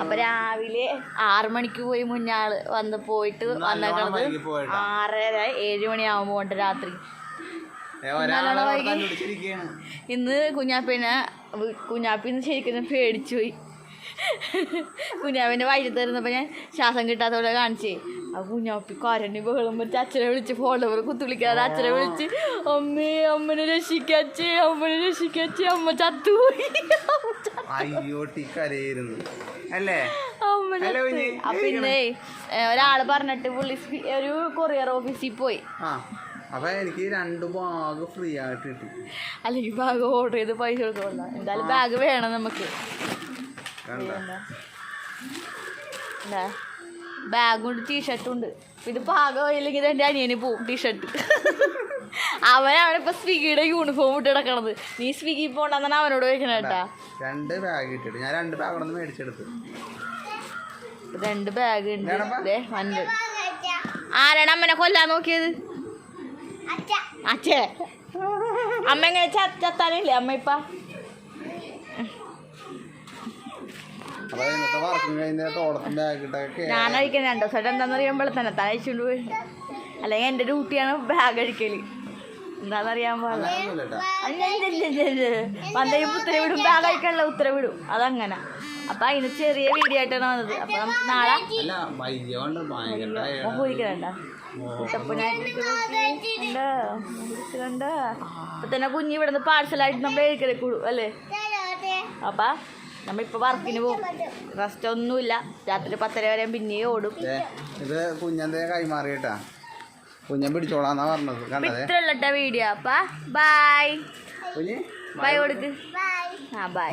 അപ്പൊ രാവിലെ 6 മണിക്ക് പോയി മുന്നാള് വന്ന് പോയിട്ട് വന്നേക്കണത് 6:30 7 മണിയാവുമ്പോ ഉണ്ട് രാത്രി. ഇന്ന് കുഞ്ഞാപ്പിന്ന് ശരിക്കും പേടിച്ചു പോയി. കുഞ്ഞാപ്പിന്റെ വയറ്റിൽ തരുന്നപ്പോ ഞാൻ ശ്വാസം കിട്ടാത്ത പോലെ കാണിച്ചേ. ആ കുഞ്ഞാപ്പി കരണ്ടി ബഹളം വെച്ച് അച്ഛനെ വിളിച്ച് ഫോൺ നമ്പർ കുത്തുവിളിക്കാതെ അച്ഛനെ വിളിച്ച് അമ്മനെ രക്ഷിക്കച്ചേ അമ്മ ചത്തുപോയി. അപ്പൊ ഇന്നേ ഒരാള് പറഞ്ഞിട്ട് പുള്ളി ഒരു കൊറിയർ ഓഫീസിൽ പോയി. അപ്പൊ എനിക്ക് 2 ബാഗ് ഫ്രീ ആയിട്ട് കിട്ടി. അല്ലെങ്കിൽ ബാഗ് ഓർഡർ ചെയ്ത് പൈസ കൊടുത്തോളാം. എന്തായാലും ബാഗ് വേണം നമുക്ക്. ബാഗും ഉണ്ട് ടീഷർട്ടും ഉണ്ട്. ഇത് പാകമില്ലെങ്കിൽ എൻ്റെ അനിയന് പോവും ടീഷർട്ട്. അവനിപ്പോ സ്വിഗ്ഗിയുടെ യൂണിഫോം ഇട്ട് കിടക്കണത്. നീ സ്വിഗ്ഗി പോണ്ടെന്നാണ് അവനോട് ചോദിക്കണ കേട്ടാ. 2 ബാഗ് കിട്ടിട്ട് ഞാൻ 2 ബാഗ് മേടിച്ചെടുത്തു. 2 ബാഗ് ഉണ്ട്. ആരാണ് അമ്മനെ കൊല്ലാൻ നോക്കിയത്? അച്ഛേ. അമ്മ എങ്ങനെ ചത്താനില്ലേ അമ്മ ഇപ്പ? ഞാൻ അഴിക്കാൻ 2 ദിവസമായിട്ട് എന്താന്ന് അറിയുമ്പോൾ തന്നെ അയച്ചുകൊണ്ട് പോയി. അല്ലെങ്കിൽ എൻ്റെ ഡ്യൂട്ടിയാണ് ബാഗ് അഴിക്കല്. എന്താണെന്നറിയാൻ പാടില്ല. വന്നെങ്കിൽ ഉത്തരവിടും, ബാഗ് അഴിക്കാനുള്ള ഉത്തരവിടും. അതങ്ങനെ. അപ്പൊ അതിന് ചെറിയ വീഡിയോ ആയിട്ടാണ് വന്നത്. അപ്പൊ നമുക്ക് നാളെ പോയിരിക്കണ്ട. അപ്പൊ തന്നെ കുഞ്ഞ് ഇവിടുന്ന് പാഴ്സലായിട്ട് നമ്മൾ എഴുക്കലേ കൂടും അല്ലേ. അപ്പൊ നമ്മളിപ്പോ വർക്കിന് പോകും. റെസ്റ്റ് ഒന്നുമില്ല. രാത്രി 10:30 വരെ പിന്നെയും ഓടും. ഇത് കുഞ്ഞന്റെ കൈമാറിയിട്ടാ കുഞ്ഞൻ പിടിച്ചോളാന്നാ പറഞ്ഞത്. ഇത്രയുള്ള വീഡിയോ. അപ്പ ബൈ ബൈ കൊടുക്ക്. ബൈ.